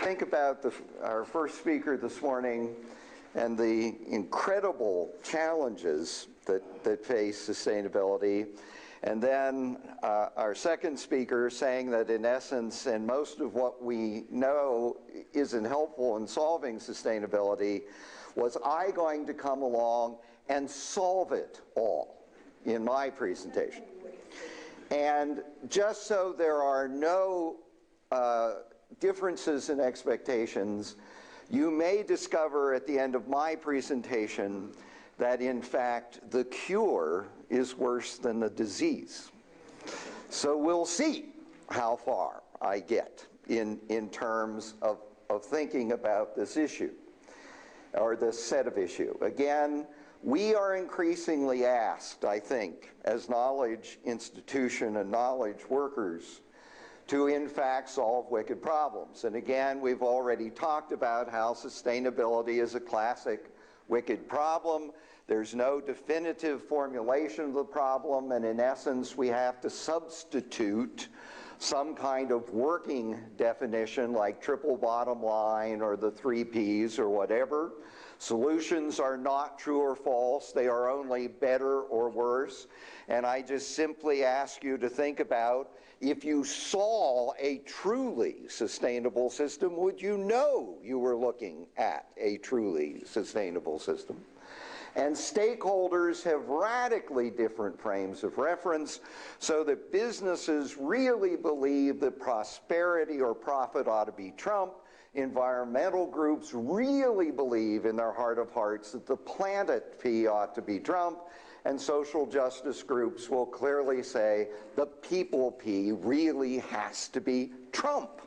think about our first speaker this morning and the incredible challenges that face sustainability, and then our second speaker saying that in essence, and most of what we know isn't helpful in solving sustainability, was I going to come along and solve it all in my presentation. And just so there are no differences in expectations, you may discover at the end of my presentation that in fact the cure is worse than the disease. So we'll see how far I get in terms of thinking about this issue, or this set of issue. Again, we are increasingly asked, I think, as knowledge institution and knowledge workers, to in fact solve wicked problems. And again, we've already talked about how sustainability is a classic wicked problem. There's no definitive formulation of the problem, and in essence, we have to substitute some kind of working definition like triple bottom line or the 3 Ps or whatever. Solutions are not true or false, they are only better or worse. And I just simply ask you to think about, if you saw a truly sustainable system, would you know you were looking at a truly sustainable system? And stakeholders have radically different frames of reference, so that businesses really believe that prosperity or profit ought to be trump. Environmental groups really believe in their heart of hearts that the planet P ought to be trump. And social justice groups will clearly say the people P really has to be trump.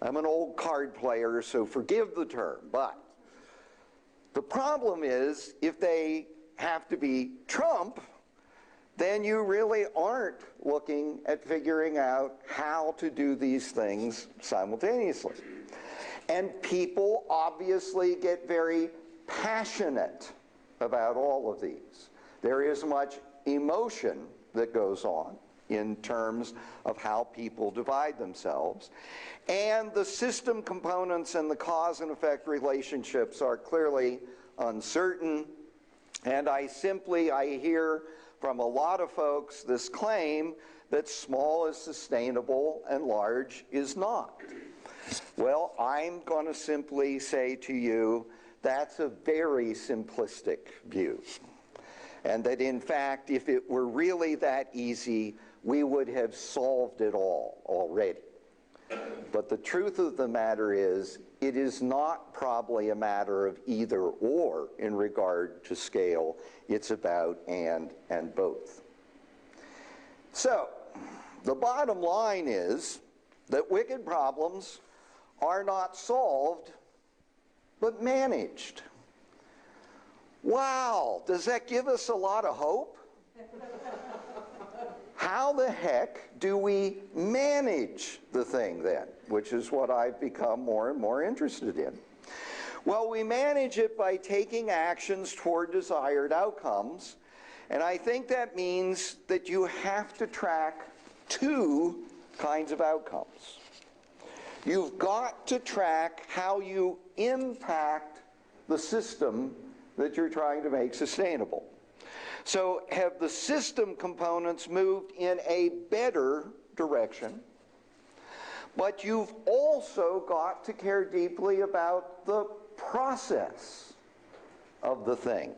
I'm an old card player, so forgive the term, but the problem is, if they have to be trump, then you really aren't looking at figuring out how to do these things simultaneously. And people obviously get very passionate about all of these. There is much emotion that goes on in terms of how people divide themselves. And the system components and the cause and effect relationships are clearly uncertain. And I hear from a lot of folks this claim that small is sustainable and large is not. Well, I'm going to simply say to you, that's a very simplistic view. And that in fact, if it were really that easy, we would have solved it all already. But the truth of the matter is, it is not probably a matter of either or in regard to scale. It's about and both. So, the bottom line is that wicked problems are not solved, but managed. Wow, does that give us a lot of hope? How the heck do we manage the thing then? Which is what I've become more and more interested in. Well, we manage it by taking actions toward desired outcomes, and I think that means that you have to track 2 kinds of outcomes. You've got to track how you impact the system that you're trying to make sustainable. So have the system components moved in a better direction? But you've also got to care deeply about the process of the thing.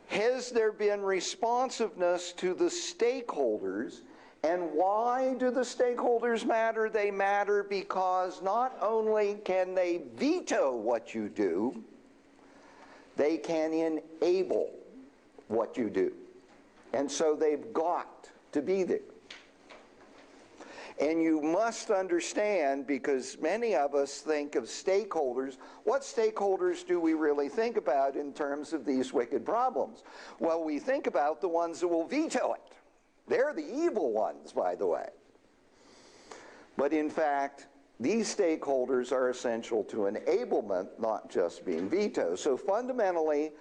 Has there been responsiveness to the stakeholders? And why do the stakeholders matter? They matter because not only can they veto what you do, they can enable what you do. And so they've got to be there. And you must understand, because many of us think of stakeholders, what stakeholders do we really think about in terms of these wicked problems? Well, we think about the ones that will veto it. They're the evil ones, by the way. But in fact, these stakeholders are essential to enablement, not just being vetoed. So fundamentally,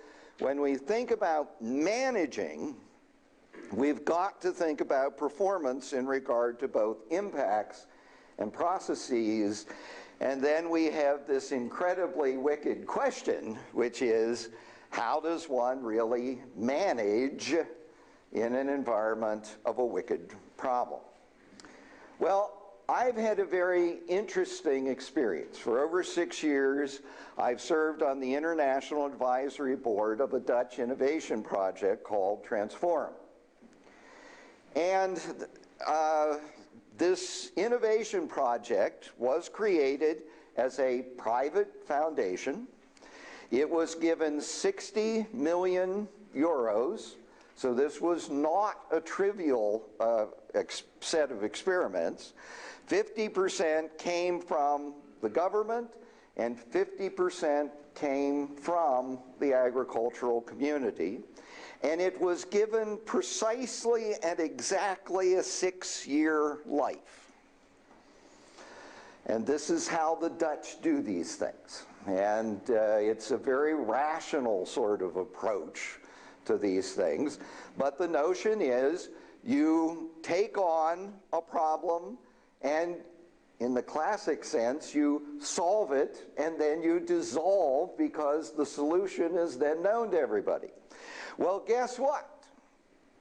when we think about managing, we've got to think about performance in regard to both impacts and processes. And then we have this incredibly wicked question, which is, how does one really manage in an environment of a wicked problem? Well, I've had a very interesting experience. For over 6 years, I've served on the International Advisory Board of a Dutch innovation project called TransForum. And this innovation project was created as a private foundation. It was given 60 million euros, so this was not a trivial set of experiments. 50% came from the government, and 50% came from the agricultural community. And it was given precisely and exactly a 6-year life. And this is how the Dutch do these things. And it's a very rational sort of approach to these things. But the notion is you take on a problem, and in the classic sense, you solve it, and then you dissolve because the solution is then known to everybody. Well, guess what?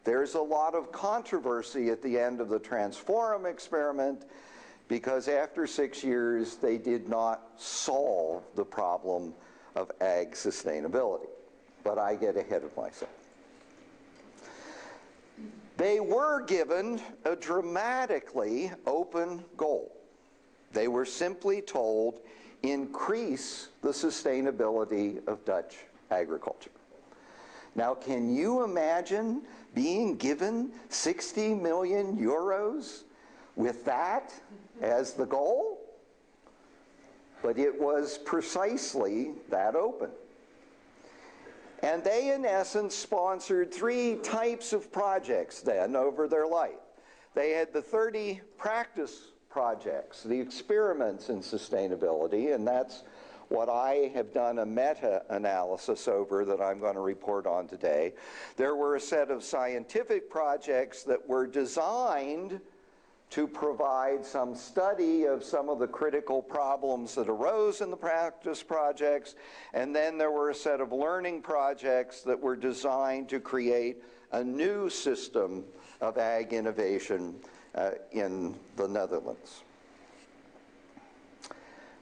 There's a lot of controversy at the end of the TransForum experiment, because after 6 years, they did not solve the problem of ag sustainability. But I get ahead of myself. They were given a dramatically open goal. They were simply told, increase the sustainability of Dutch agriculture. Now, can you imagine being given 60 million euros with that as the goal? But it was precisely that open. And they, in essence, sponsored 3 types of projects then over their life. They had the 30 practice projects, the experiments in sustainability, and that's what I have done a meta-analysis over that I'm going to report on today. There were a set of scientific projects that were designed to provide some study of some of the critical problems that arose in the practice projects, and then there were a set of learning projects that were designed to create a new system of ag innovation in the Netherlands.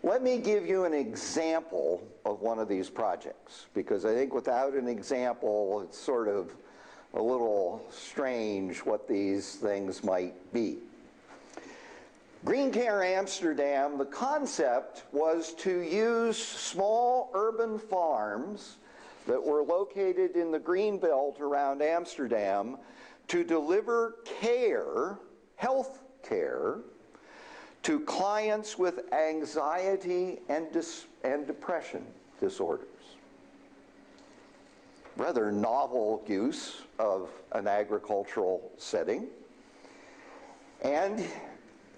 Let me give you an example of one of these projects, because I think without an example, it's sort of a little strange what these things might be. Green Care Amsterdam, the concept was to use small urban farms that were located in the green belt around Amsterdam to deliver care, health care, to clients with anxiety and depression disorders. Rather novel use of an agricultural setting. And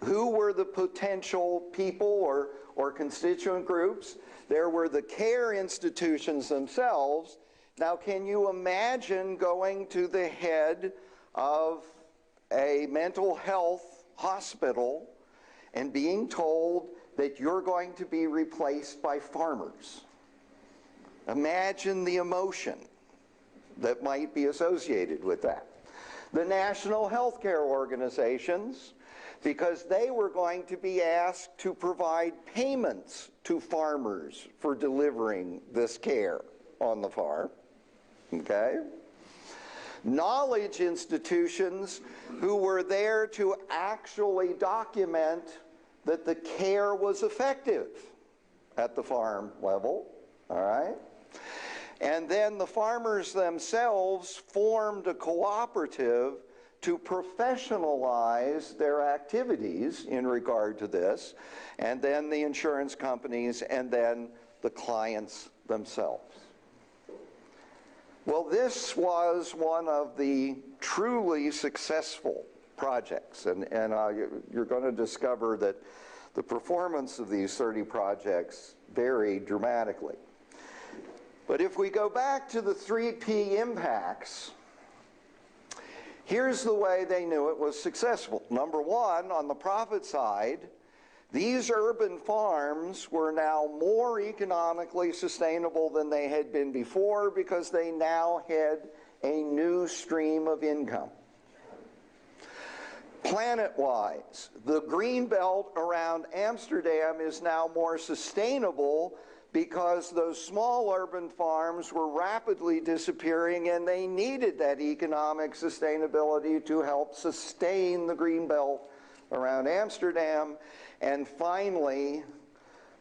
who were the potential people or constituent groups? There were the care institutions themselves. Now, can you imagine going to the head of a mental health hospital and being told that you're going to be replaced by farmers? Imagine the emotion that might be associated with that. The national healthcare organizations, because they were going to be asked to provide payments to farmers for delivering this care on the farm, okay? Knowledge institutions who were there to actually document that the care was effective at the farm level, all right? And then the farmers themselves formed a cooperative to professionalize their activities in regard to this, and then the insurance companies, and then the clients themselves. Well, this was one of the truly successful projects, and you're going to discover that the performance of these 30 projects varied dramatically. But if we go back to the 3P impacts, here's the way they knew it was successful. Number one, on the profit side, these urban farms were now more economically sustainable than they had been before because they now had a new stream of income. Planet-wise, the green belt around Amsterdam is now more sustainable because those small urban farms were rapidly disappearing and they needed that economic sustainability to help sustain the green belt around Amsterdam. And finally,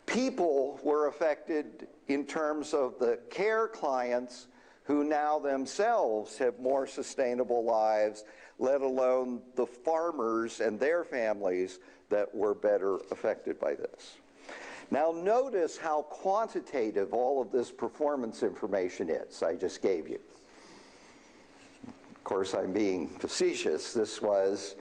people were affected in terms of the care clients who now themselves have more sustainable lives, let alone the farmers and their families that were better affected by this. Now notice how quantitative all of this performance information is I just gave you. Of course, I'm being facetious. This was,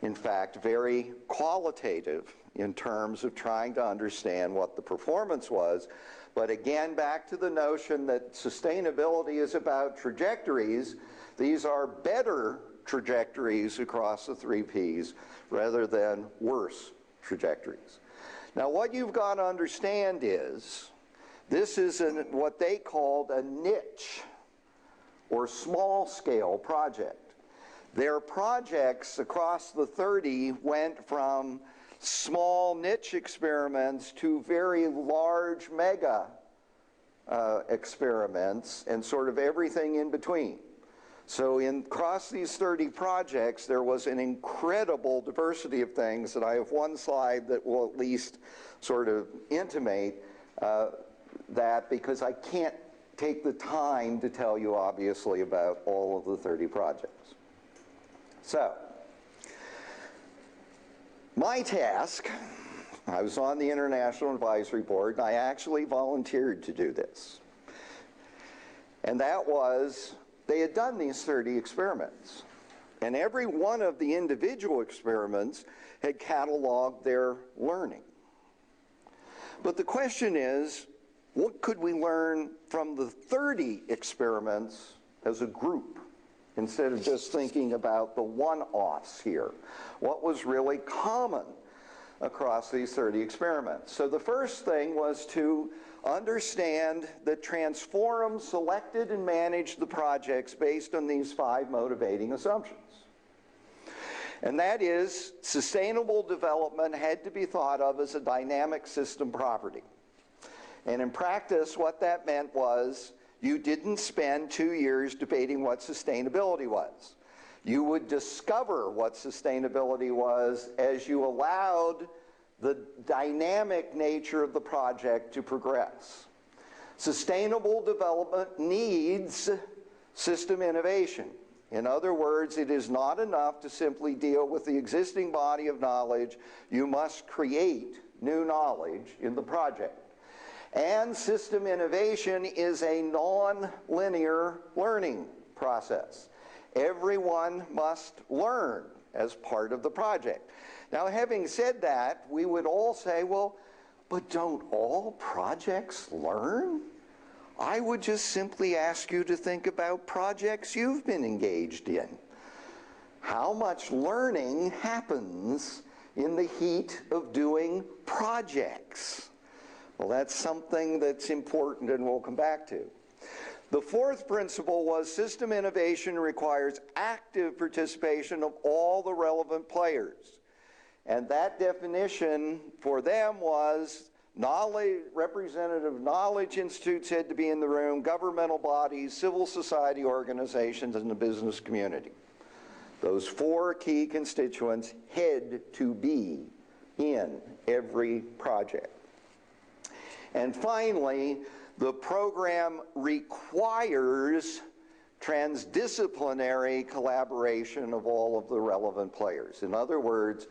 in fact, very qualitative in terms of trying to understand what the performance was. But again, back to the notion that sustainability is about trajectories. These are better trajectories across the 3 Ps rather than worse trajectories. Now, what you've got to understand is this is what they called a niche or small-scale project. Their projects across the 30 went from small niche experiments to very large mega experiments and sort of everything in between. So across these 30 projects, there was an incredible diversity of things, and I have one slide that will at least sort of intimate that, because I can't take the time to tell you, obviously, about all of the 30 projects. So, my task, I was on the International Advisory Board, and I actually volunteered to do this. And that was, they had done these 30 experiments. And every one of the individual experiments had cataloged their learning. But the question is, what could we learn from the 30 experiments as a group, instead of just thinking about the one-offs here? What was really common across these 30 experiments? So the first thing was to understand that TransForum selected and managed the projects based on these 5 motivating assumptions. And that is, sustainable development had to be thought of as a dynamic system property. And in practice, what that meant was you didn't spend 2 years debating what sustainability was. You would discover what sustainability was as you allowed the dynamic nature of the project to progress. Sustainable development needs system innovation. In other words, it is not enough to simply deal with the existing body of knowledge. You must create new knowledge in the project. And system innovation is a non-linear learning process. Everyone must learn as part of the project. Now, having said that, we would all say, well, but don't all projects learn? I would just simply ask you to think about projects you've been engaged in. How much learning happens in the heat of doing projects? Well, that's something that's important and we'll come back to. The fourth principle was system innovation requires active participation of all the relevant players. And that definition for them was representative knowledge institutes had to be in the room, governmental bodies, civil society organizations, and the business community. Those 4 key constituents had to be in every project. And finally, the program requires transdisciplinary collaboration of all of the relevant players. In other words,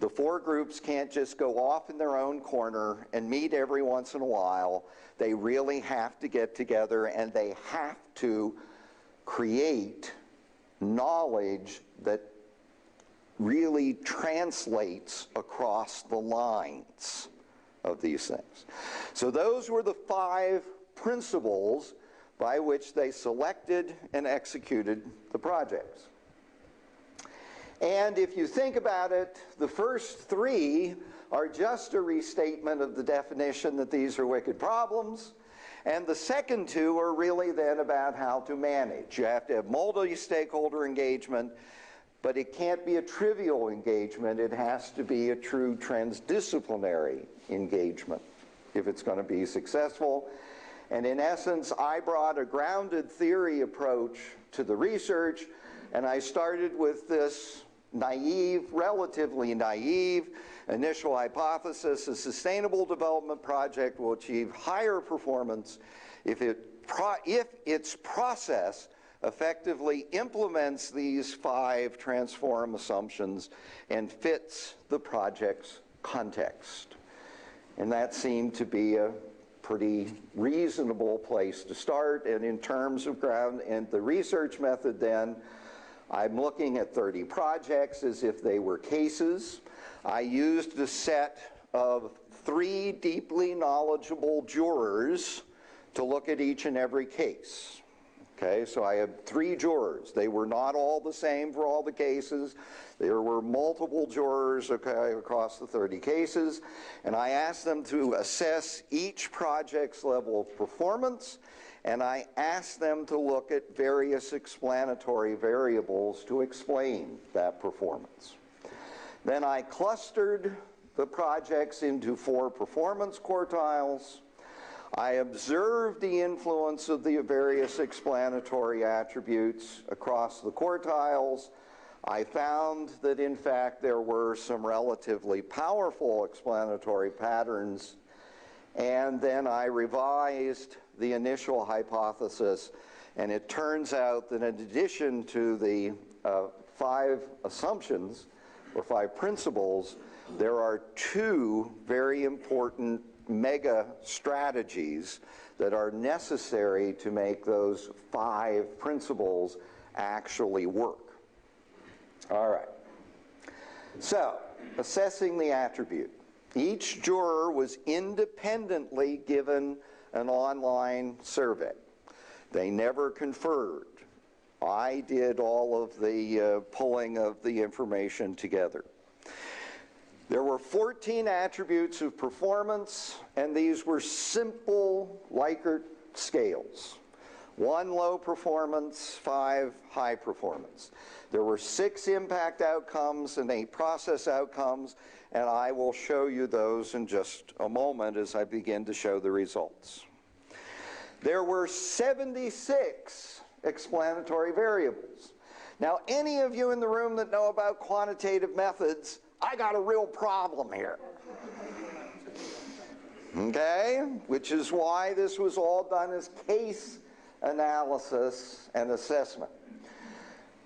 the 4 groups can't just go off in their own corner and meet every once in a while. They really have to get together and they have to create knowledge that really translates across the lines of these things. So those were the 5 principles by which they selected and executed the projects. And if you think about it, the first 3 are just a restatement of the definition that these are wicked problems. And the second two are really then about how to manage. You have to have multi-stakeholder engagement, but it can't be a trivial engagement. It has to be a true transdisciplinary engagement if it's going to be successful. And in essence, I brought a grounded theory approach to the research, and I started with this naive, relatively naive, initial hypothesis: a sustainable development project will achieve higher performance if its process effectively implements these 5 TransForum assumptions and fits the project's context. And that seemed to be a pretty reasonable place to start. And in terms of ground and the research method then, I'm looking at 30 projects as if they were cases. I used a set of 3 deeply knowledgeable jurors to look at each and every case. Okay, so I had 3 jurors. They were not all the same for all the cases. There were multiple jurors, okay, across the 30 cases, and I asked them to assess each project's level of performance, and I asked them to look at various explanatory variables to explain that performance. Then I clustered the projects into 4 performance quartiles. I observed the influence of the various explanatory attributes across the quartiles. I found that, in fact, there were some relatively powerful explanatory patterns. And then I revised the initial hypothesis, and it turns out that in addition to the 5 assumptions, or 5 principles, there are 2 very important mega strategies that are necessary to make those 5 principles actually work. All right. So, assessing the attribute. Each juror was independently given an online survey. They never conferred. I did all of the pulling of the information together. There were 14 attributes of performance, and these were simple Likert scales. 1 low performance, 5 high performance. There were 6 impact outcomes and 8 process outcomes, and I will show you those in just a moment as I begin to show the results. There were 76 explanatory variables. Now, any of you in the room that know about quantitative methods, I got a real problem here. Okay? Which is why this was all done as case analysis and assessment.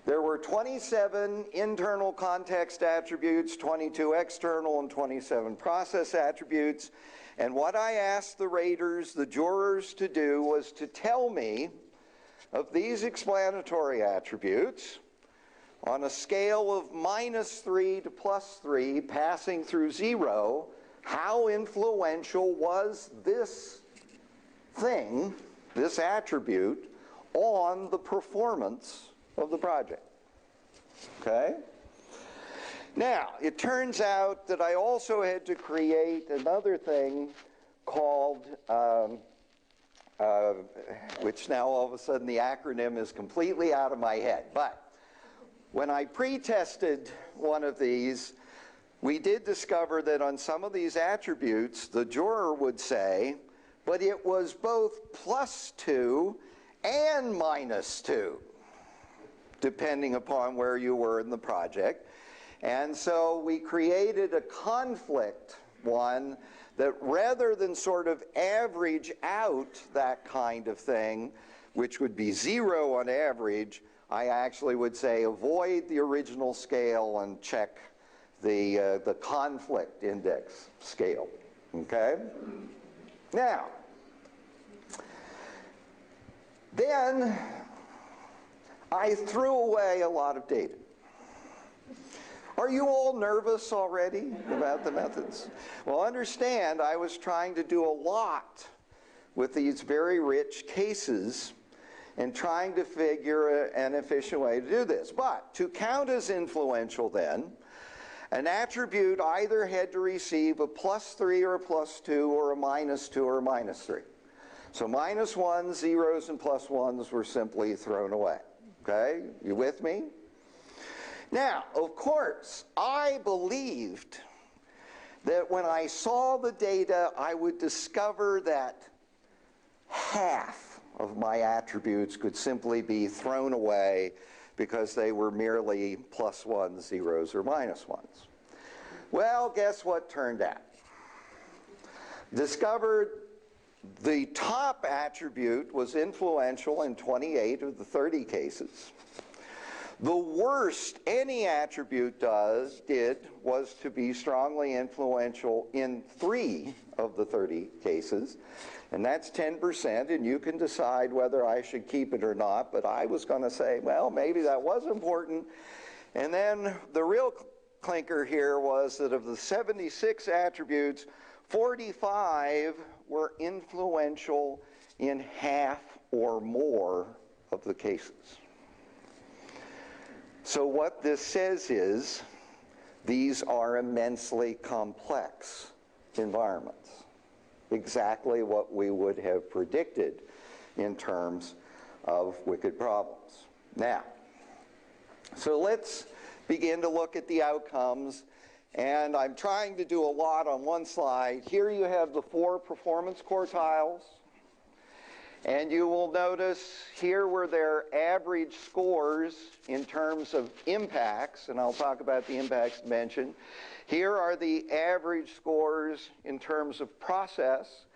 There were 27 internal context attributes, 22 external, and 27 process attributes. And what I asked the raters, the jurors, to do was to tell me of these explanatory attributes on a scale of -3 to +3, passing through 0, how influential was this thing, this attribute, on the performance of the project. Okay? Now, it turns out that I also had to create another thing called, which now all of a sudden the acronym is completely out of my head, but when I pre-tested one of these, we did discover that on some of these attributes, the juror would say, but it was both +2 and -2, depending upon where you were in the project. And so we created a conflict one that rather than sort of average out that kind of thing, which would be 0 on average, I actually would say avoid the original scale and check the conflict index scale. Okay? Now, then I threw away a lot of data. Are you all nervous already about the methods? Well, understand, I was trying to do a lot with these very rich cases and trying to figure an efficient way to do this. But to count as influential then, An attribute either had to receive a +3 or a +2 or a -2 or a -3. So -1s, 0s, and +1s were simply thrown away. Okay, you with me? Now, of course, I believed that when I saw the data, I would discover that half of my attributes could simply be thrown away because they were merely +1s, 0s, or -1s. Well, guess what turned out? Discovered the top attribute was influential in 28 of the 30 cases. The worst any attribute did was to be strongly influential in 3 of the 30 cases, and that's 10%, and you can decide whether I should keep it or not, but I was going to say, well, maybe that was important. And then the real clinker here was that of the 76 attributes, 45 were influential in half or more of the cases. So what this says is these are immensely complex environments. Exactly what we would have predicted in terms of wicked problems. Now, so let's begin to look at the outcomes. And I'm trying to do a lot on one slide. Here you have the 4 performance quartiles. And you will notice here were their average scores in terms of impacts, and I'll talk about the impacts mentioned. Here are the average scores in terms of process,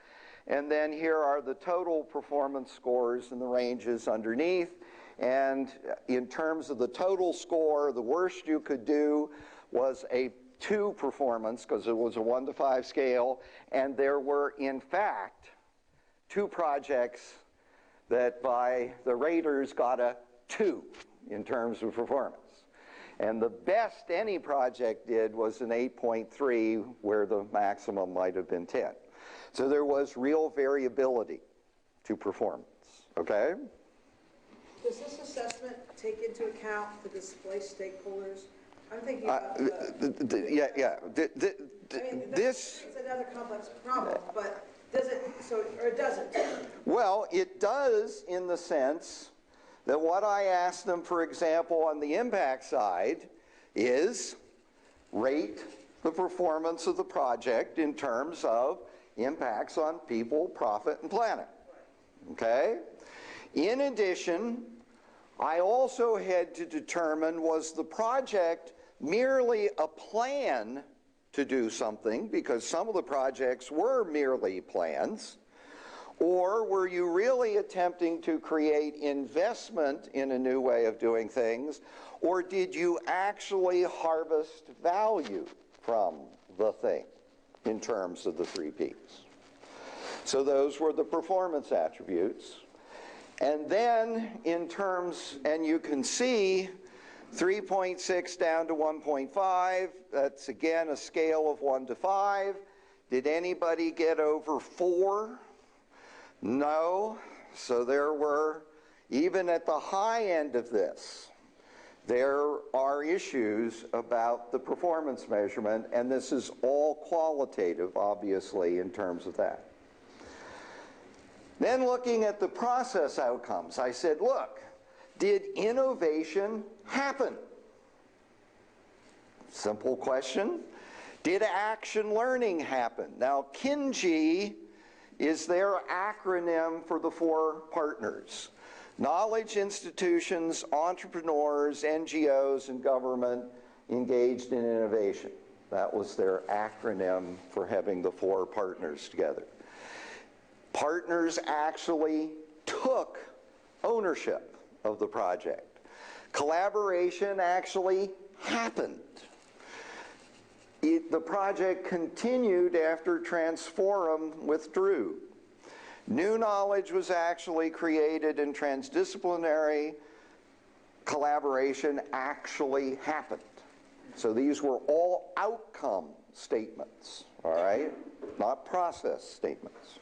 and then here are the total performance scores and the ranges underneath. And in terms of the total score, the worst you could do was a 2 performance, because it was a 1 to 5 scale, and there were, in fact, 2 projects that by the raters got a 2 in terms of performance. And the best any project did was an 8.3, where the maximum might have been 10. So there was real variability to performance, okay? Does this assessment take into account the displaced stakeholders? I'm thinking about this. It's another complex problem, but does it, or it doesn't? Well, it does in the sense that what I asked them, for example, on the impact side is rate the performance of the project in terms of impacts on people, profit, and planet. Okay? In addition, I also had to determine, was the project merely a plan to do something, because some of the projects were merely plans, or were you really attempting to create investment in a new way of doing things, or did you actually harvest value from the thing in terms of the 3 Ps? So those were the performance attributes. And then in terms, and you can see 3.6 down to 1.5, that's again a scale of 1 to 5. Did anybody get over 4? No. So there were, even at the high end of this, there are issues about the performance measurement, and this is all qualitative, obviously, in terms of that. Then looking at the process outcomes, I said, look, did innovation happen? Simple question. Did action learning happen? Now, KING is their acronym for the 4 partners: knowledge institutions, entrepreneurs, NGOs, and government engaged in innovation. That was their acronym for having the 4 partners together. Partners actually took ownership of the project. Collaboration actually happened. The project continued after TransForum withdrew. New knowledge was actually created, and transdisciplinary collaboration actually happened. So these were all outcome statements, all right? Not process statements.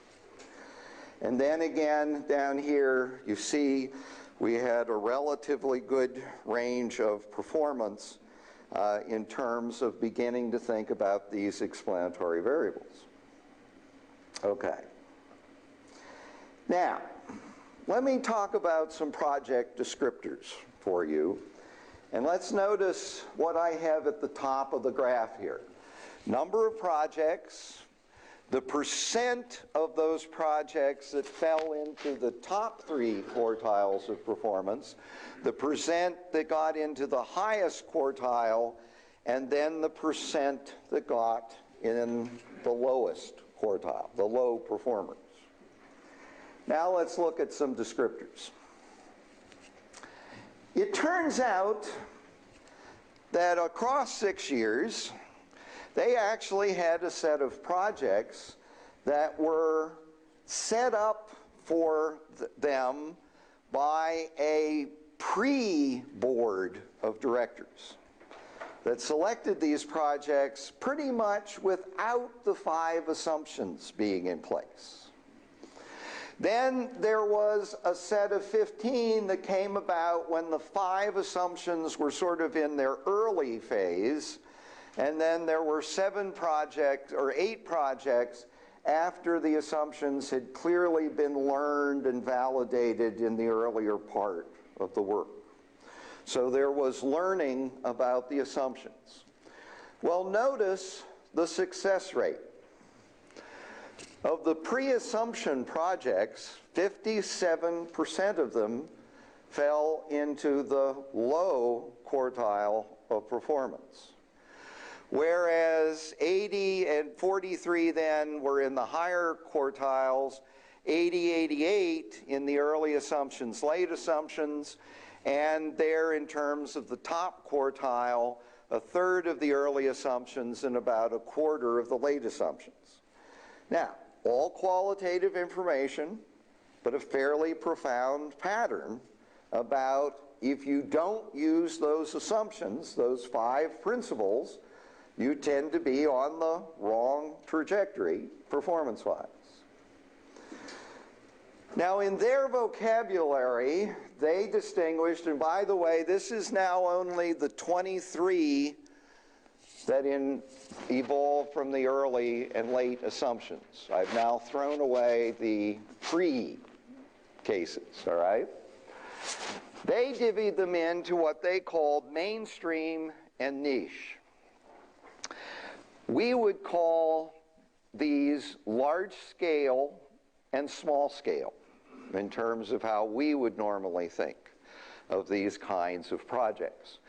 And then again, down here, you see we had a relatively good range of performance in terms of beginning to think about these explanatory variables. Okay. Now, let me talk about some project descriptors for you. And let's notice what I have at the top of the graph here. Number of projects, the percent of those projects that fell into the top 3 quartiles of performance, the percent that got into the highest quartile, and then the percent that got in the lowest quartile, the low performers. Now let's look at some descriptors. It turns out that across 6 years, they actually had a set of projects that were set up for them by a pre-board of directors that selected these projects pretty much without the 5 assumptions being in place. Then there was a set of 15 that came about when the 5 assumptions were sort of in their early phase, and then there were 8 projects after the assumptions had clearly been learned and validated in the earlier part of the work. So there was learning about the assumptions. Well, notice the success rate. Of the pre-assumption projects, 57% of them fell into the low quartile of performance. Whereas 80 and 43 then were in the higher quartiles, 80, 88 in the early assumptions, late assumptions, and there in terms of the top quartile, 1/3 of the early assumptions and about 1/4 of the late assumptions. Now, all qualitative information, but a fairly profound pattern about if you don't use those assumptions, those 5 principles, you tend to be on the wrong trajectory performance-wise. Now, in their vocabulary, they distinguished, and by the way, this is now only the 23 that evolved from the early and late assumptions. I've now thrown away the pre-cases, all right? They divvied them into what they called mainstream and niche. We would call these large scale and small scale in terms of how we would normally think of these kinds of projects.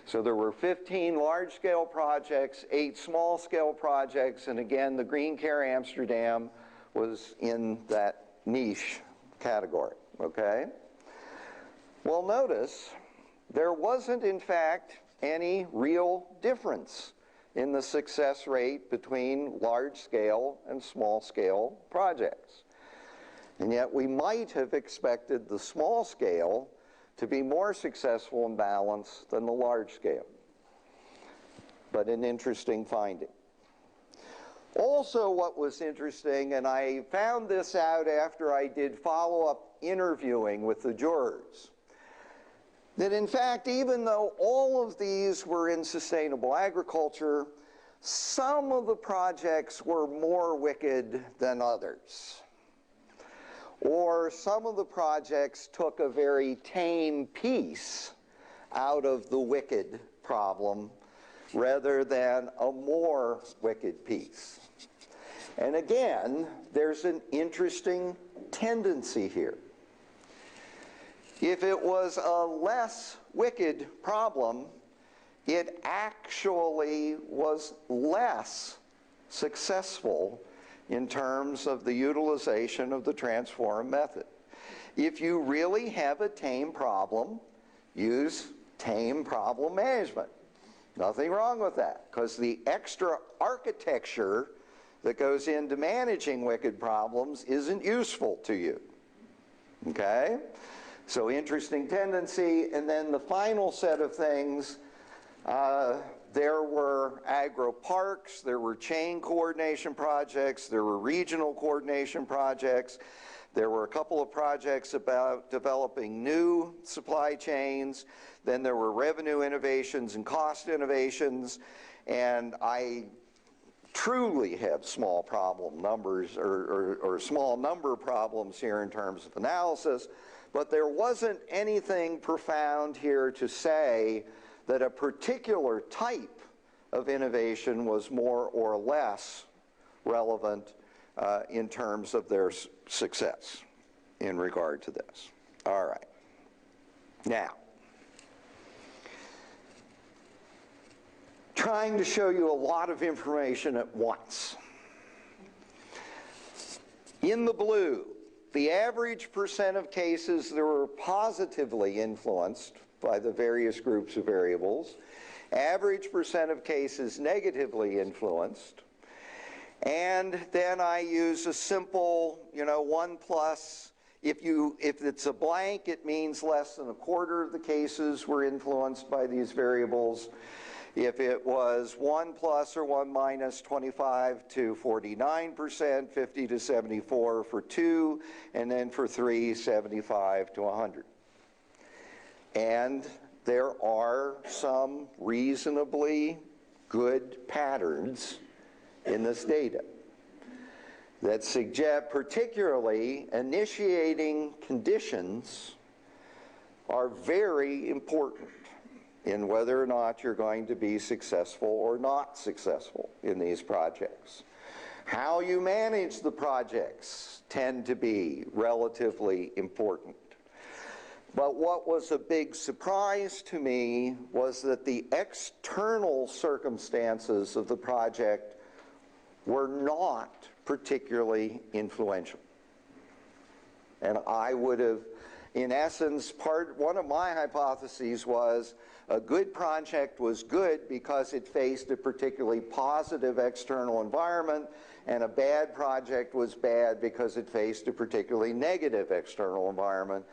So there were 15 large-scale projects, 8 small-scale projects, and again, the Green Care Amsterdam was in that niche category, okay? Well, notice there wasn't, in fact, any real difference in the success rate between large-scale and small-scale projects. And yet we might have expected the small-scale to be more successful and balanced than the large scale. But an interesting finding. Also, what was interesting, and I found this out after I did follow-up interviewing with the jurors, that in fact, even though all of these were in sustainable agriculture, some of the projects were more wicked than others. Or some of the projects took a very tame piece out of the wicked problem rather than a more wicked piece. And again, there's an interesting tendency here. If it was a less wicked problem, it actually was less successful in terms of the utilization of the TransForum method. If you really have a tame problem, use tame problem management. Nothing wrong with that, because the extra architecture that goes into managing wicked problems isn't useful to you. Okay? So interesting tendency. And then the final set of things, There were agro-parks, there were chain coordination projects, there were regional coordination projects, there were a couple of projects about developing new supply chains, then there were revenue innovations and cost innovations, and I truly have small problem numbers or small number problems here in terms of analysis, but there wasn't anything profound here to say that a particular type of innovation was more or less relevant in terms of their success in regard to this. All right. Now, trying to show you a lot of information at once. In the blue, the average percent of cases that were positively influenced by the various groups of variables, average percent of cases negatively influenced, and then I use a simple, 1 plus. If it's a blank, it means less than a quarter of the cases were influenced by these variables. If it was 1 plus or 1 minus, 25 to 49%, 50 to 74 for 2, and then for 3, 75 to 100. And there are some reasonably good patterns in this data that suggest, particularly, initiating conditions are very important in whether or not you're going to be successful or not successful in these projects. How you manage the projects tend to be relatively important. But what was a big surprise to me was that the external circumstances of the project were not particularly influential. And I would have, in essence, one of my hypotheses was a good project was good because it faced a particularly positive external environment, and a bad project was bad because it faced a particularly negative external environment.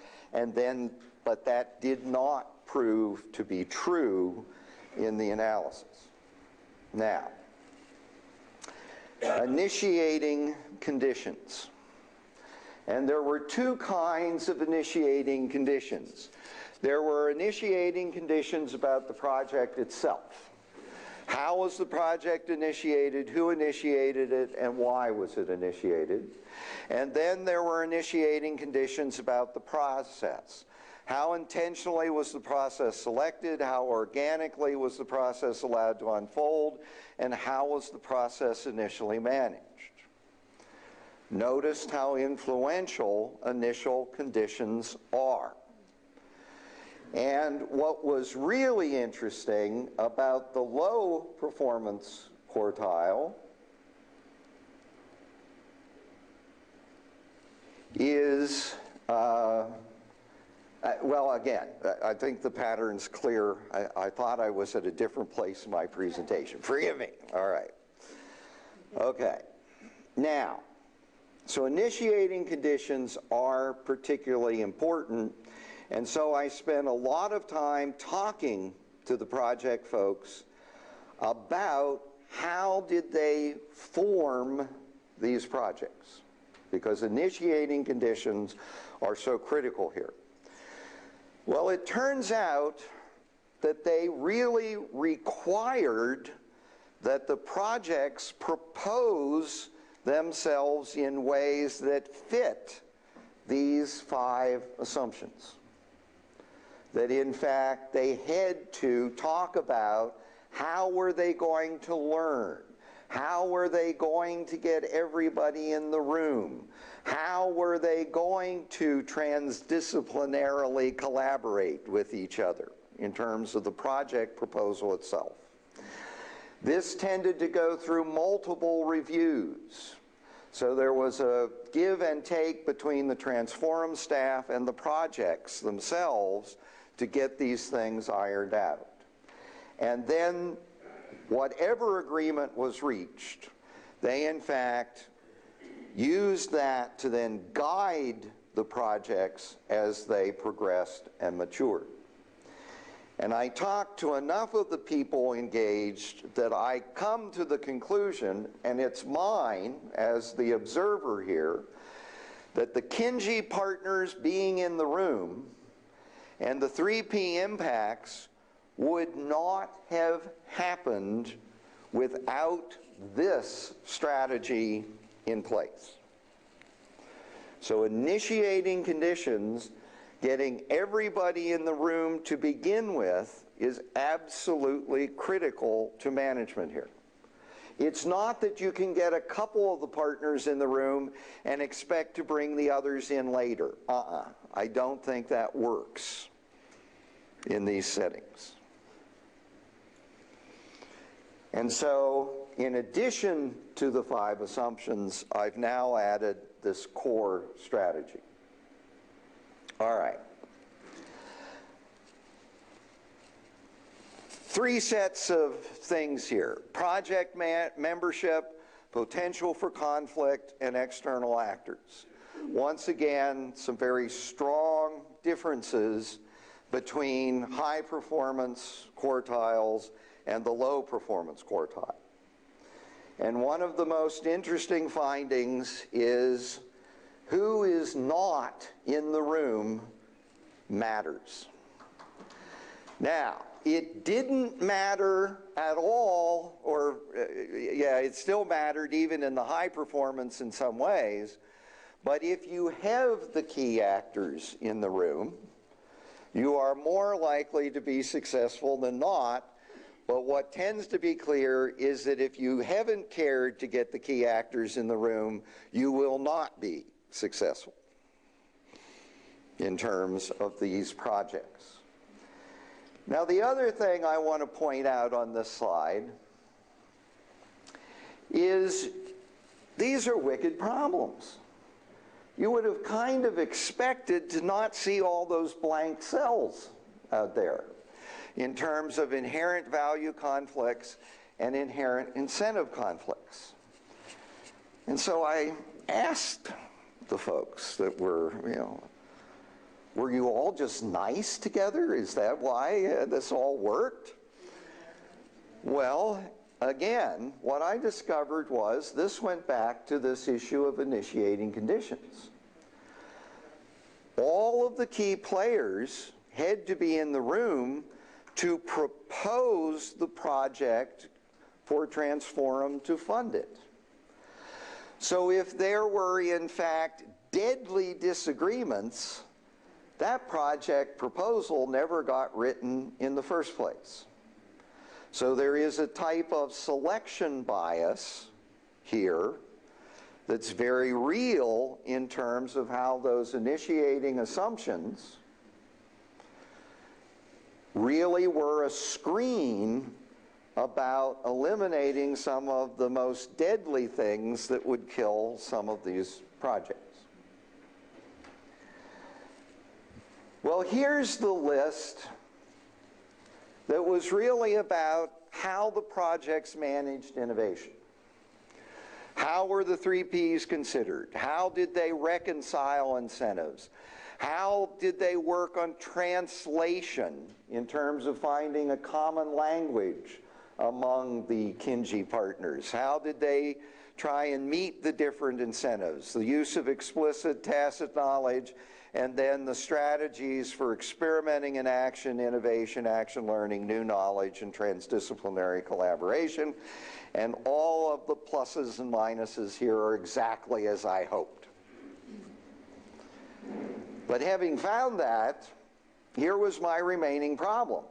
But that did not prove to be true in the analysis. Now, initiating conditions. And there were two kinds of initiating conditions. There were initiating conditions about the project itself. How was the project initiated, who initiated it, and why was it initiated? And then there were initiating conditions about the process. How intentionally was the process selected? How organically was the process allowed to unfold? And how was the process initially managed? Notice how influential initial conditions are. And what was really interesting about the low performance quartile is, well, again, I think the pattern's clear. I thought I was at a different place in my presentation. Forgive me. All right. Okay. Now, so initiating conditions are particularly important, and so I spent a lot of time talking to the project folks about how did they form these projects, because initiating conditions are so critical here. Well, it turns out that they really required that the projects propose themselves in ways that fit these 5 assumptions. That in fact they had to talk about how were they going to learn, how were they going to get everybody in the room, how were they going to transdisciplinarily collaborate with each other in terms of the project proposal itself. This tended to go through multiple reviews. So there was a give and take between the TransForum staff and the projects themselves to get these things ironed out. And then whatever agreement was reached, they in fact used that to then guide the projects as they progressed and matured. And I talked to enough of the people engaged that I come to the conclusion, and it's mine as the observer here, that the Kinsey partners being in the room and the 3P impacts would not have happened without this strategy in place. So initiating conditions, getting everybody in the room to begin with, is absolutely critical to management here. It's not that you can get a couple of the partners in the room and expect to bring the others in later. I don't think that works in these settings. And so, in addition to the 5 assumptions, I've now added this core strategy. All right. 3 sets of things here: project membership, potential for conflict, and external actors. Once again, some very strong differences between high performance quartiles and the low performance quartile. And one of the most interesting findings is who is not in the room matters. Now, it didn't matter at all, or yeah, it still mattered even in the high performance in some ways, but if you have the key actors in the room, you are more likely to be successful than not. But what tends to be clear is that if you haven't cared to get the key actors in the room, you will not be successful in terms of these projects. Now, the other thing I want to point out on this slide is these are wicked problems. You would have kind of expected to not see all those blank cells out there in terms of inherent value conflicts and inherent incentive conflicts. And so I asked the folks that were you all just nice together? Is that why this all worked? Well, again, what I discovered was this went back to this issue of initiating conditions. All of the key players had to be in the room to propose the project for TransForum to fund it. So if there were, in fact, deadly disagreements, that project proposal never got written in the first place. So there is a type of selection bias here that's very real in terms of how those initiating assumptions really were a screen about eliminating some of the most deadly things that would kill some of these projects. Well, here's the list that was really about how the projects managed innovation. How were the 3 Ps considered? How did they reconcile incentives? How did they work on translation in terms of finding a common language among the Kinsey partners? How did they try and meet the different incentives? The use of explicit, tacit knowledge, and then the strategies for experimenting in action, innovation, action learning, new knowledge, and transdisciplinary collaboration. And all of the pluses and minuses here are exactly as I hoped. But having found that, here was my remaining problem.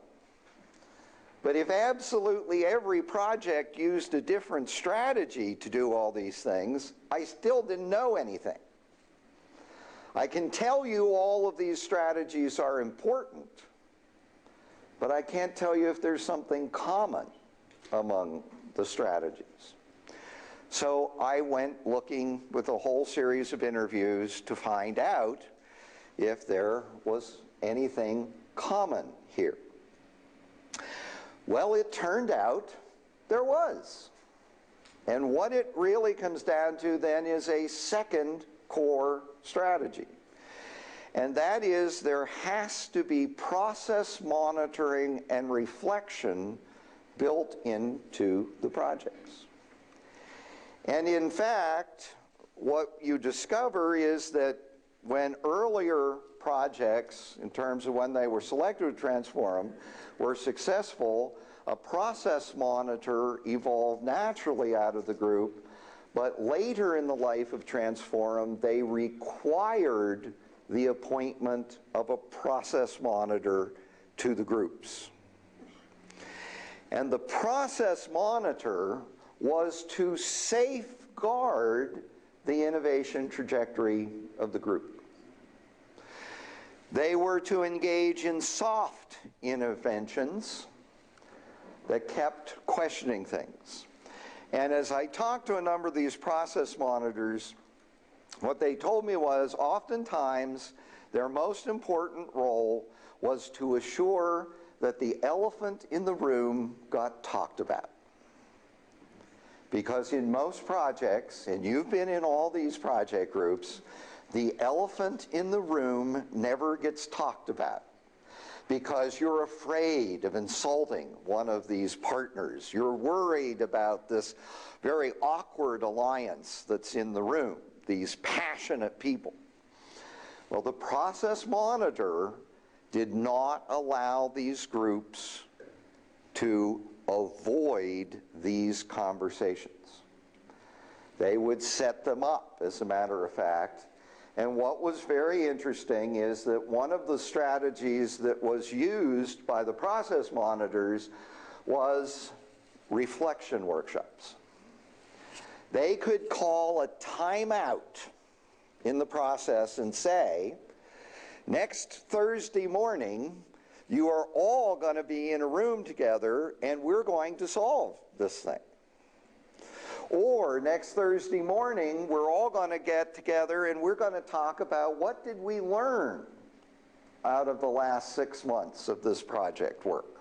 But if absolutely every project used a different strategy to do all these things, I still didn't know anything. I can tell you all of these strategies are important, but I can't tell you if there's something common among the strategies. So I went looking with a whole series of interviews to find out if there was anything common here. Well, it turned out there was. And what it really comes down to then is a second core strategy. And that is, there has to be process monitoring and reflection built into the projects. And in fact, what you discover is that when earlier projects, in terms of when they were selected with TransForum, were successful, a process monitor evolved naturally out of the group, but later in the life of TransForum, they required the appointment of a process monitor to the groups. And the process monitor was to safeguard the innovation trajectory of the group. They were to engage in soft interventions that kept questioning things. And as I talked to a number of these process monitors, what they told me was oftentimes their most important role was to assure that the elephant in the room got talked about. Because in most projects, and you've been in all these project groups, the elephant in the room never gets talked about because you're afraid of insulting one of these partners. You're worried about this very awkward alliance that's in the room, these passionate people. Well, the process monitor did not allow these groups to avoid these conversations. They would set them up, as a matter of fact. And what was very interesting is that one of the strategies that was used by the process monitors was reflection workshops. They could call a timeout in the process and say, next Thursday morning, you are all going to be in a room together and we're going to solve this thing. Or next Thursday morning, we're all going to get together and we're going to talk about what did we learn out of the last 6 months of this project work.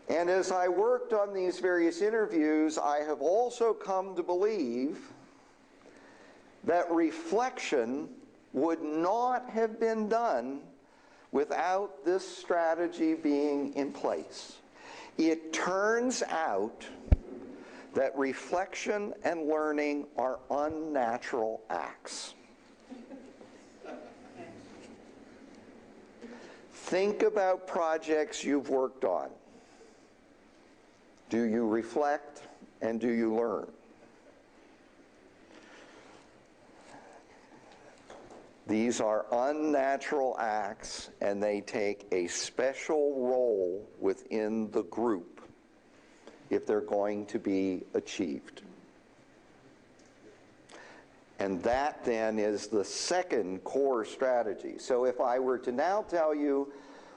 And as I worked on these various interviews, I have also come to believe that reflection would not have been done without this strategy being in place. It turns out that reflection and learning are unnatural acts. Think about projects you've worked on. Do you reflect and do you learn? These are unnatural acts, and they take a special role within the group if they're going to be achieved. And that then is the second core strategy. So if I were to now tell you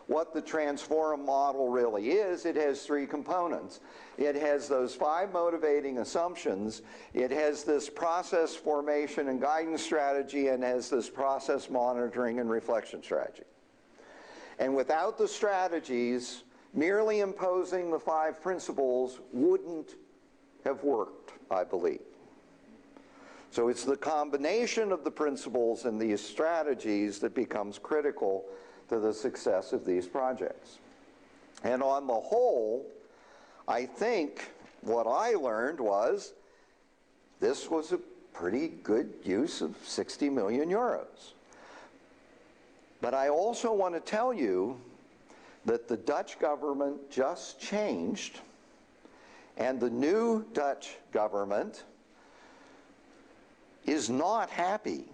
what the TransForum model really is, it has 3 components. It has those 5 motivating assumptions, it has this process formation and guidance strategy, and has this process monitoring and reflection strategy. And without the strategies, merely imposing the 5 principles wouldn't have worked, I believe. So it's the combination of the principles and these strategies that becomes critical to the success of these projects. And on the whole, I think what I learned was this was a pretty good use of 60 million euros. But I also want to tell you that the Dutch government just changed, and the new Dutch government is not happy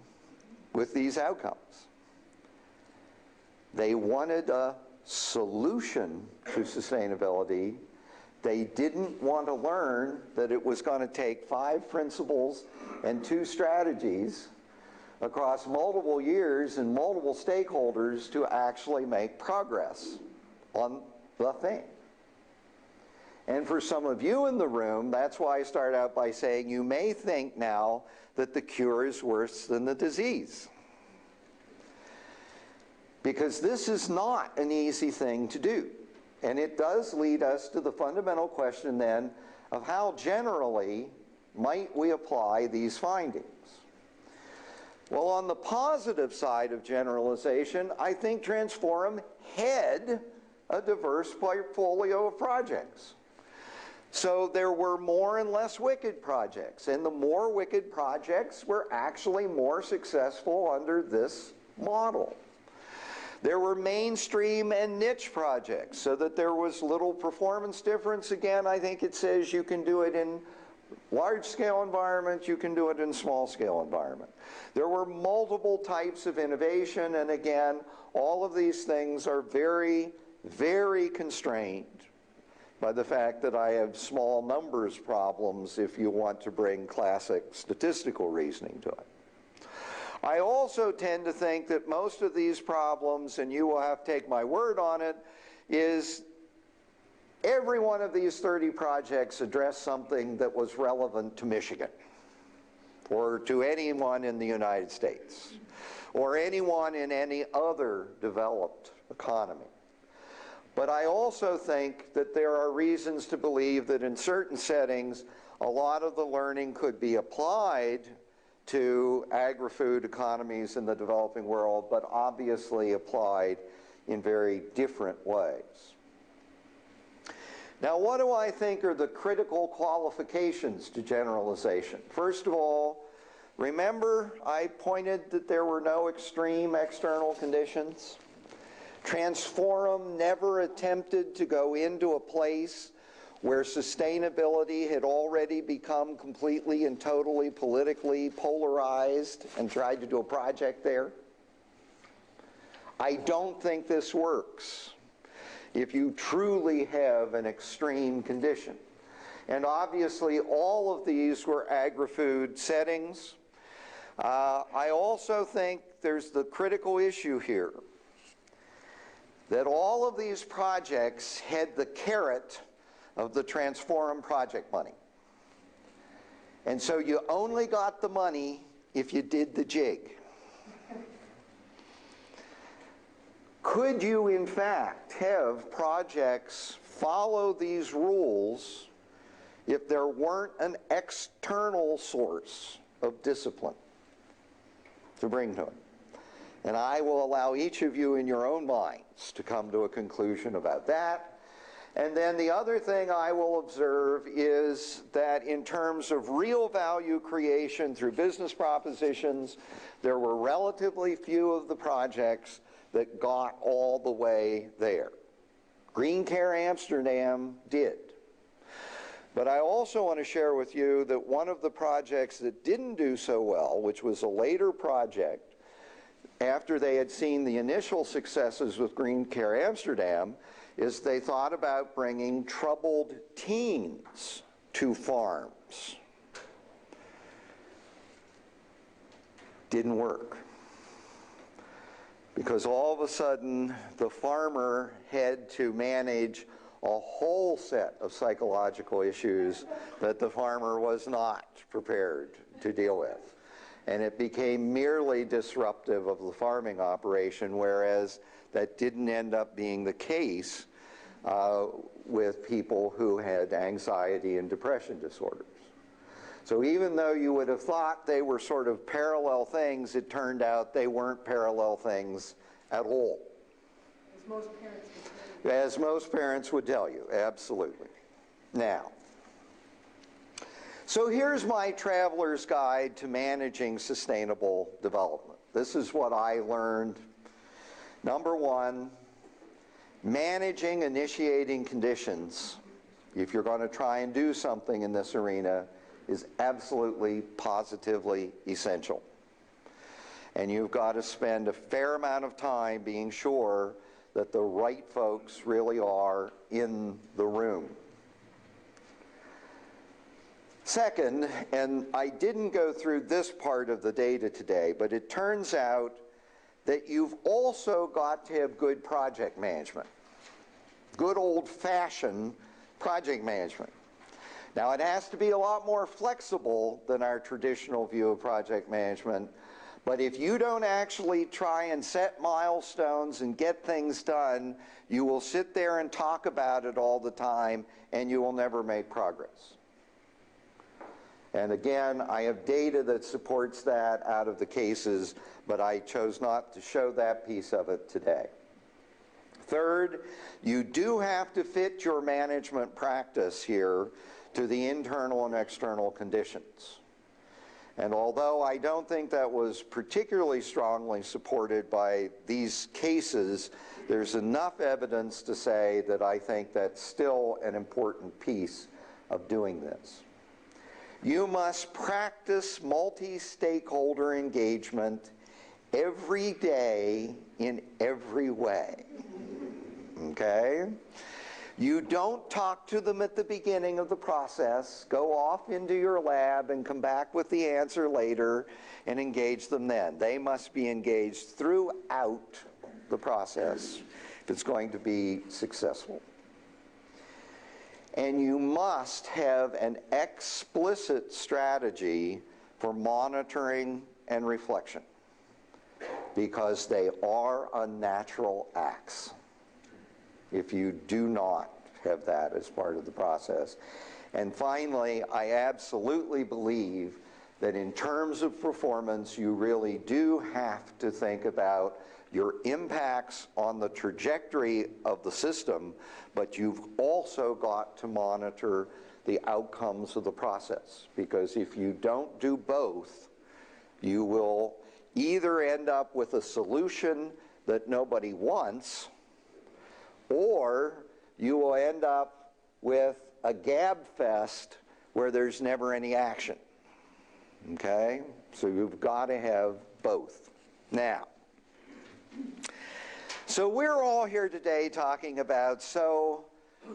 with these outcomes. They wanted a solution to sustainability. They didn't want to learn that it was going to take 5 principles and 2 strategies across multiple years and multiple stakeholders to actually make progress on the thing. And for some of you in the room, that's why I start out by saying you may think now that the cure is worse than the disease. Because this is not an easy thing to do. And it does lead us to the fundamental question then of how generally might we apply these findings. Well, on the positive side of generalization, I think TransForum had a diverse portfolio of projects. So there were more and less wicked projects, and the more wicked projects were actually more successful under this model. There were mainstream and niche projects, so that there was little performance difference. Again, I think it says you can do it in large-scale environments, you can do it in small-scale environment. There were multiple types of innovation, and again, all of these things are very, very constrained by the fact that I have small numbers problems if you want to bring classic statistical reasoning to it. I also tend to think that most of these problems, and you will have to take my word on it, is every one of these 30 projects addressed something that was relevant to Michigan, or to anyone in the United States, or anyone in any other developed economy. But I also think that there are reasons to believe that in certain settings, a lot of the learning could be applied to agri-food economies in the developing world, but obviously applied in very different ways. Now, what do I think are the critical qualifications to generalization? First of all, remember I pointed that there were no extreme external conditions. TransForum never attempted to go into a place where sustainability had already become completely and totally politically polarized and tried to do a project there. I don't think this works if you truly have an extreme condition. And obviously all of these were agri-food settings. I also think there's the critical issue here that all of these projects had the carrot of the TransForum project money. And so you only got the money if you did the jig. Could you, in fact, have projects follow these rules if there weren't an external source of discipline to bring to it? And I will allow each of you in your own minds to come to a conclusion about that. And then the other thing I will observe is that in terms of real value creation through business propositions, there were relatively few of the projects that got all the way there. Green Care Amsterdam did. But I also want to share with you that one of the projects that didn't do so well, which was a later project, after they had seen the initial successes with Green Care Amsterdam, is they thought about bringing troubled teens to farms. Didn't work. Because all of a sudden, the farmer had to manage a whole set of psychological issues that the farmer was not prepared to deal with. And it became merely disruptive of the farming operation, whereas that didn't end up being the case with people who had anxiety and depression disorders. So even though you would have thought they were sort of parallel things, it turned out they weren't parallel things at all. As most parents would tell you, absolutely. Now, so here's my traveler's guide to managing sustainable development. This is what I learned. Number one, managing initiating conditions, if you're going to try and do something in this arena, is absolutely, positively essential. And you've got to spend a fair amount of time being sure that the right folks really are in the room. Second, and I didn't go through this part of the data today, but it turns out that you've also got to have good project management. Good old-fashioned project management. Now, it has to be a lot more flexible than our traditional view of project management, but if you don't actually try and set milestones and get things done, you will sit there and talk about it all the time, and you will never make progress. And again, I have data that supports that out of the cases, but I chose not to show that piece of it today. Third, you do have to fit your management practice here to the internal and external conditions. And although I don't think that was particularly strongly supported by these cases, there's enough evidence to say that I think that's still an important piece of doing this. You must practice multi-stakeholder engagement every day in every way, okay? You don't talk to them at the beginning of the process, go off into your lab and come back with the answer later and engage them then. They must be engaged throughout the process if it's going to be successful. And you must have an explicit strategy for monitoring and reflection, because they are unnatural acts if you do not have that as part of the process. And finally, I absolutely believe that in terms of performance, you really do have to think about your impacts on the trajectory of the system, but you've also got to monitor the outcomes of the process, because if you don't do both, you will either end up with a solution that nobody wants, or you will end up with a gab fest where there's never any action. Okay? So you've got to have both. Now, so we're all here today talking about, so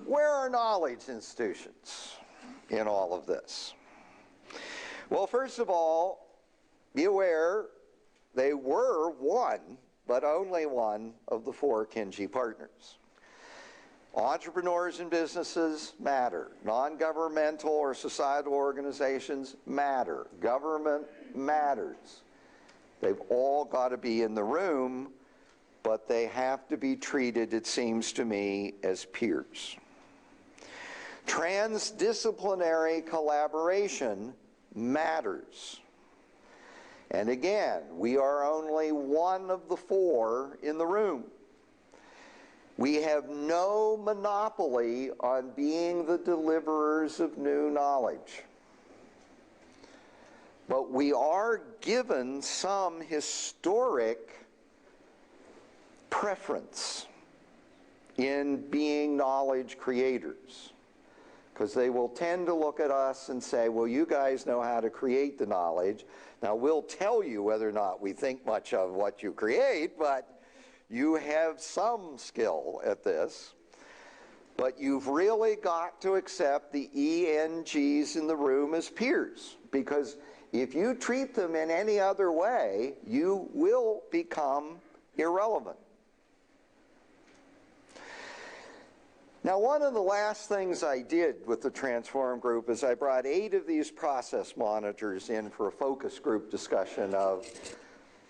where are knowledge institutions in all of this? Well, first of all, be aware they were one, but only one of the 4 Kinsey partners. Entrepreneurs and businesses matter. Non-governmental or societal organizations matter. Government matters. They've all got to be in the room, but they have to be treated, it seems to me, as peers. Transdisciplinary collaboration matters. And again, we are only one of the 4 in the room. We have no monopoly on being the deliverers of new knowledge. But we are given some historic preference in being knowledge creators, because they will tend to look at us and say, well, you guys know how to create the knowledge. Now, we'll tell you whether or not we think much of what you create, but you have some skill at this. But you've really got to accept the ENGs in the room as peers, because if you treat them in any other way, you will become irrelevant. Now, one of the last things I did with the TransForum group is I brought 8 of these process monitors in for a focus group discussion of,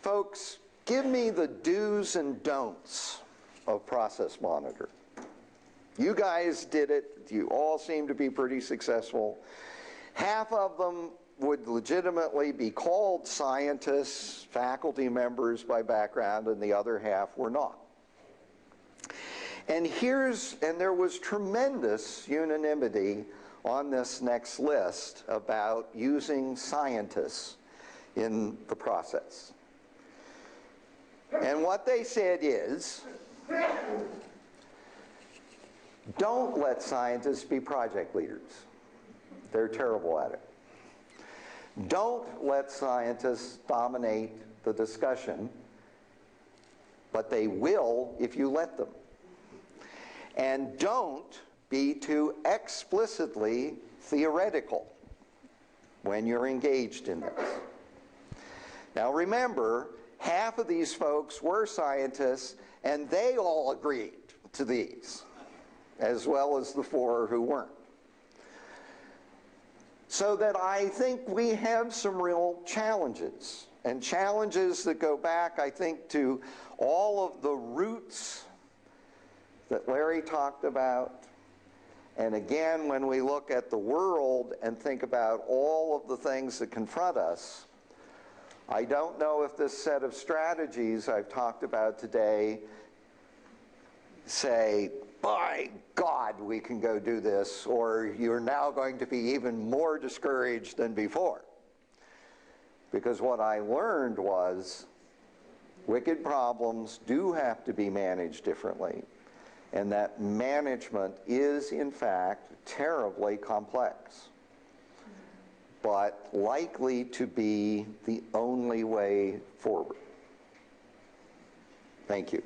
folks, give me the do's and don'ts of process monitor. You guys did it. You all seem to be pretty successful. Half of them would legitimately be called scientists, faculty members by background, and the other half were not. And there was tremendous unanimity on this next list about using scientists in the process. And what they said is, don't let scientists be project leaders. They're terrible at it. Don't let scientists dominate the discussion, but they will if you let them. And don't be too explicitly theoretical when you're engaged in this. Now remember, half of these folks were scientists, and they all agreed to these, as well as the 4 who weren't. So that I think we have some real challenges, and challenges that go back, I think, to all of the roots that Larry talked about, And again, when we look at the world and think about all of the things that confront us, I don't know if this set of strategies I've talked about today say, by God, we can go do this, or you're now going to be even more discouraged than before. Because what I learned was wicked problems do have to be managed differently, and that management is, in fact, terribly complex, but likely to be the only way forward. Thank you.